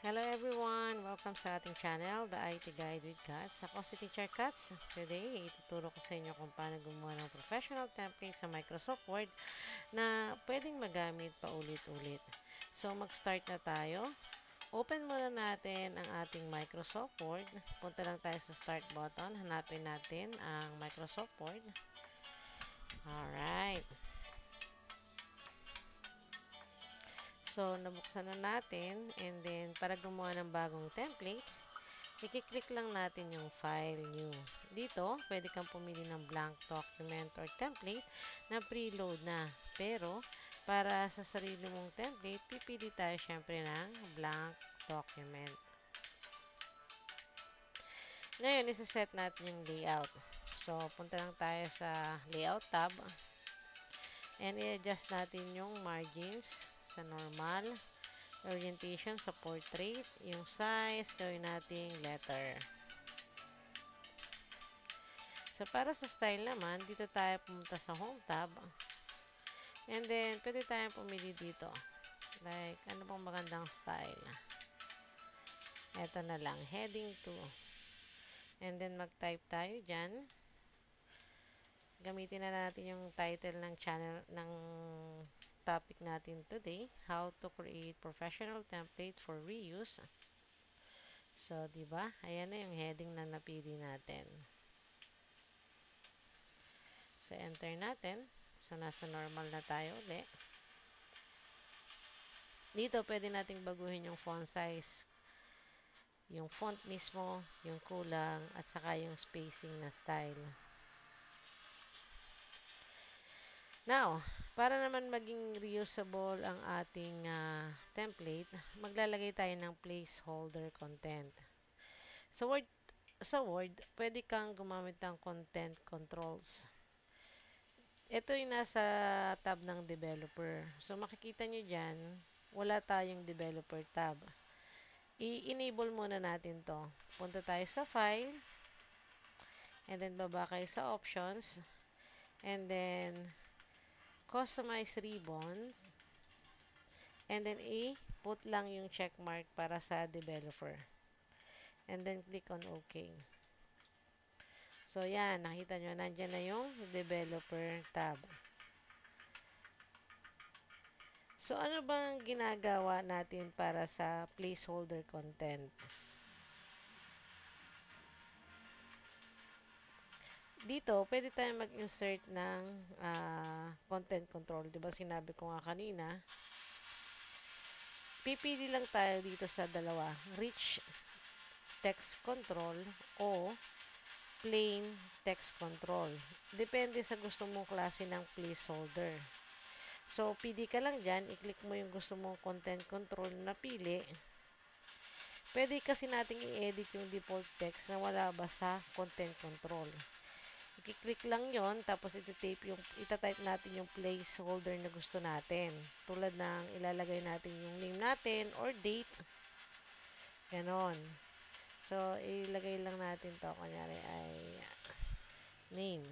Hello everyone! Welcome sa ating channel, The IT Guide with Kats. Ako si Teacher Kats. Today, ituturo ko sa inyo kung paano gumawa ng professional template sa Microsoft Word na pwedeng magamit paulit-ulit. So, mag-start na tayo. Open muna natin ang ating Microsoft Word. Punta lang tayo sa Start button. Hanapin natin ang Microsoft Word. Alright. So, nabuksan na natin. And then, para gumawa ng bagong template, i-click lang natin yung File, New. Dito, pwede kang pumili ng blank document or template na preload na. Pero, para sa sarili mong template, pipili tayo syempre ng blank document. Ngayon, isa-set natin yung layout. So, punta lang tayo sa Layout tab. And i-adjust natin yung margins sa normal. Orientation sa portrait. Yung size, gawin nating letter. So, para sa style naman, dito tayo pumunta sa Home tab. And then, pwede tayong pumili dito. Like, ano bang magandang style? Ito na lang, heading 2. And then, mag-type tayo dyan. Gamitin na natin yung title ng channel, ng topic natin today. How to create professional template for reuse. So, diba? Ayan na yung heading na napili natin. So, enter natin. So, nasa normal na tayo ulit. Dito, pwede nating baguhin yung font size, yung font mismo, yung kulang, at saka yung spacing na style. Now, para naman maging reusable ang ating template, maglalagay tayo ng placeholder content. Sa Word, pwede kang gumamit ng content controls. Ito yung nasa tab ng developer. So, makikita nyo dyan, wala tayong developer tab. I-enable muna natin to. Punta tayo sa file, and then baba kayo sa options, and then customize ribbons, and then i-put lang yung check mark para sa developer. And then click on OK. So, yan. Nakita nyo, nandyan na yung developer tab. So, ano bang ginagawa natin para sa placeholder content? Dito, pwede tayong mag-insert ng content control. Diba sinabi ko nga kanina, pipili lang tayo dito sa dalawa, rich text control o plain text control. Depende sa gusto mong klase ng placeholder. So, pili ka lang dyan, i-click mo yung gusto mong content control na pili. Pwede kasi nating i-edit yung default text na wala ba sa content control. I-click lang yon, tapos itatype natin yung placeholder na gusto natin. Tulad ng ilalagay natin yung name natin or date. Ganon. So, ilagay lang natin to. Kunyari ay name.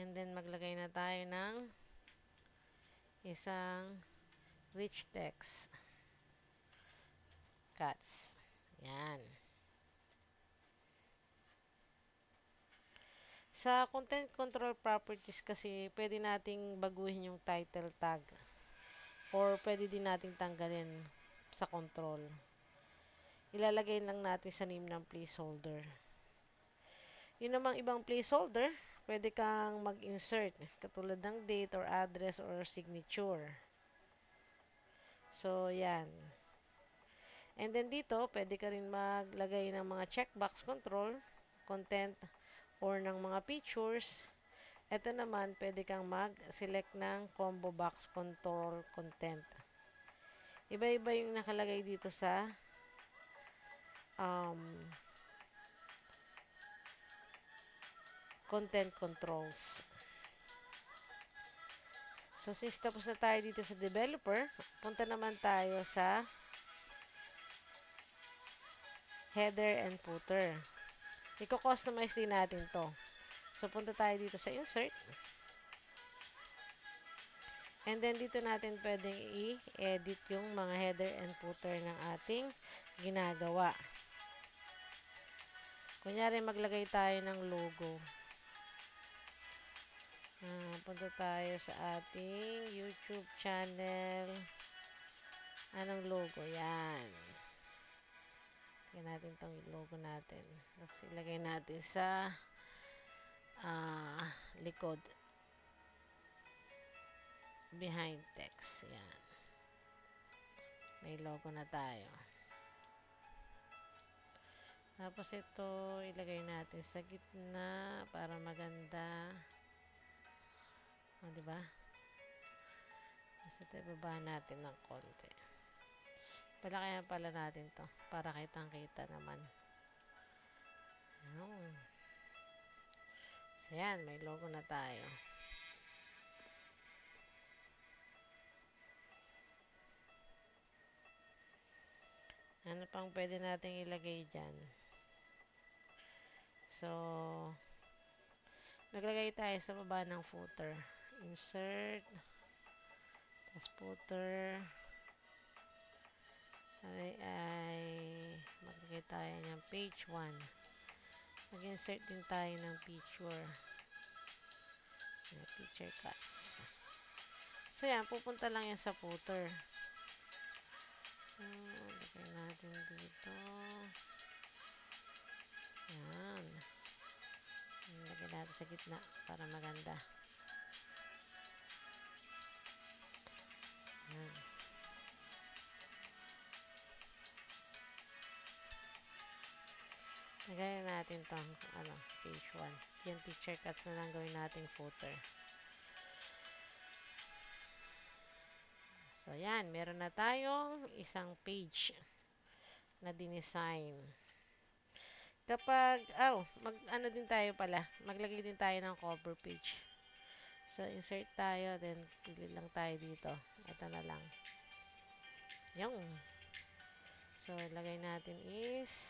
And then, maglagay na tayo ng isang rich text. Cats. Yan. Sa content control properties kasi, pwede nating baguhin yung title tag. Or pwede din nating tanggalin sa control. Ilalagay lang natin sa name ng placeholder. Yun namang ibang placeholder, pwede kang mag-insert. Katulad ng date or address or signature. So, yan. And then dito, pwede ka rin maglagay ng mga checkbox control, content, or ng mga features. Ito naman, pwede kang mag-select ng combo box control content. Iba-iba yung nakalagay dito sa content controls. So, since tapos na tayo dito sa developer, punta naman tayo sa header and footer. Iko-customize din natin to. So, punta tayo dito sa insert. And then, dito natin pwedeng i-edit yung mga header and footer ng ating ginagawa. Kunyari, maglagay tayo ng logo. Punta tayo sa ating YouTube channel. Anong logo? Yan. Lagyan natin itong logo natin. Tapos ilagay natin sa likod. Behind text. Yan. May logo na tayo. Tapos ito, ilagay natin sa gitna para maganda. O, diba? Tapos ito, ibaba natin ng konti. Palakayan pala natin to para kitang-kita naman. Ayan. So, yan. May logo na tayo. Ano pang pwede natin ilagay dyan? So, naglagay tayo sa baba ng footer. Insert. Tapos footer. Maglagay tayo ng page 1. Mag-insert din tayo ng picture. Picture cuts. So, yan. Pupunta lang yan sa footer. So, lagay natin dito. Yan. Lagay natin sa gitna para maganda. Yan. Lagay natin itong page 1. Yan, picture cuts na lang gawin nating footer. So, yan. Meron na tayong isang page na dinesign. Kapag, mag-ano din tayo pala. Maglagay din tayo ng cover page. So, insert tayo. Then, pili lang tayo dito. Ito na lang. Yung. So, lagay natin is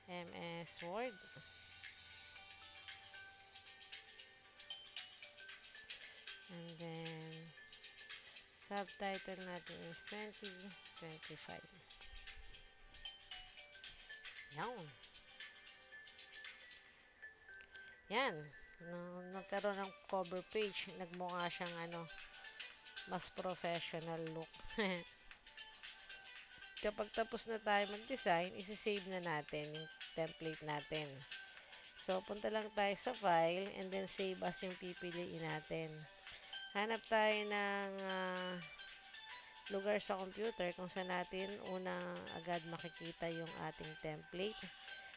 MS Word. And then, subtitle natin is 2025. Yan. Yan. Nagkaroon ng cover page. Nagmukha siyang mas professional look. Kapag tapos na tayo mag-design, isi-save na natin yung template natin. So, punta lang tayo sa file and then save as yung pipiliin natin. Hanap tayo ng lugar sa computer kung saan natin unang agad makikita yung ating template.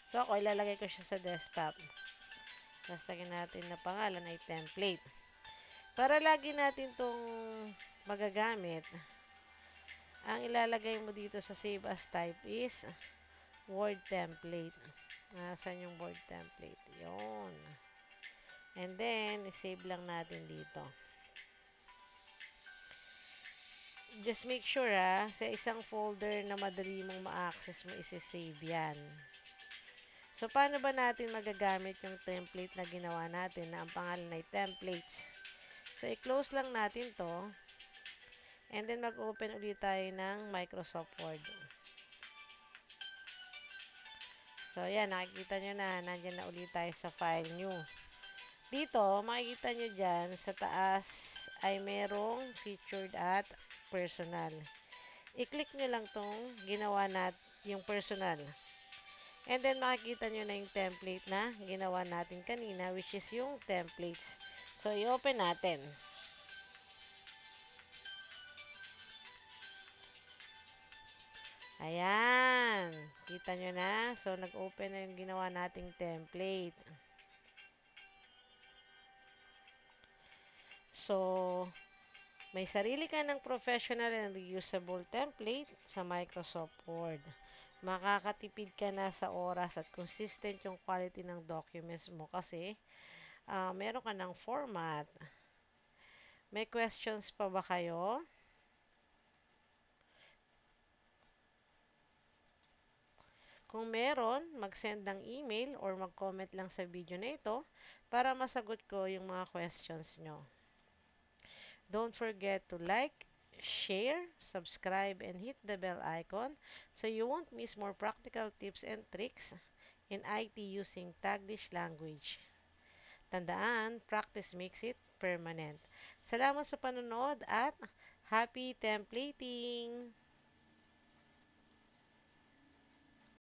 So, ako ilalagay ko siya sa desktop. Tapos lagyan natin na pangalan ay template. Para lagi natin itong magagamit, ang ilalagay mo dito sa save as type is Word template. Nasaan yung Word template? Yun. And then, save lang natin dito. Just make sure sa isang folder na madali mong ma-access mo isi-save yan. So, paano ba natin magagamit yung template na ginawa natin na ang pangalan ay templates? So, i-close lang natin to. And then, mag-open ulit tayo ng Microsoft Word. So, yan. Nakikita nyo na. Nandiyan na ulit tayo sa file new. Dito, makikita nyo dyan sa taas ay merong featured at personal. I-click nyo lang tong ginawa natin yung personal. And then, makikita nyo na yung template na ginawa natin kanina, which is yung templates. So, i-open natin. Ayan. Kita nyo na. So, nag-open na yung ginawa nating template. So, may sarili ka ng professional and reusable template sa Microsoft Word. Makakatipid ka na sa oras at consistent yung quality ng documents mo kasi meron ka ng format. May questions pa ba kayo? Kung meron, mag-send ng email or mag-comment lang sa video na ito para masagot ko yung mga questions nyo. Don't forget to like, share, subscribe, and hit the bell icon so you won't miss more practical tips and tricks in IT using Taglish language. Tandaan, practice makes it permanent. Salamat sa panonood at happy templating!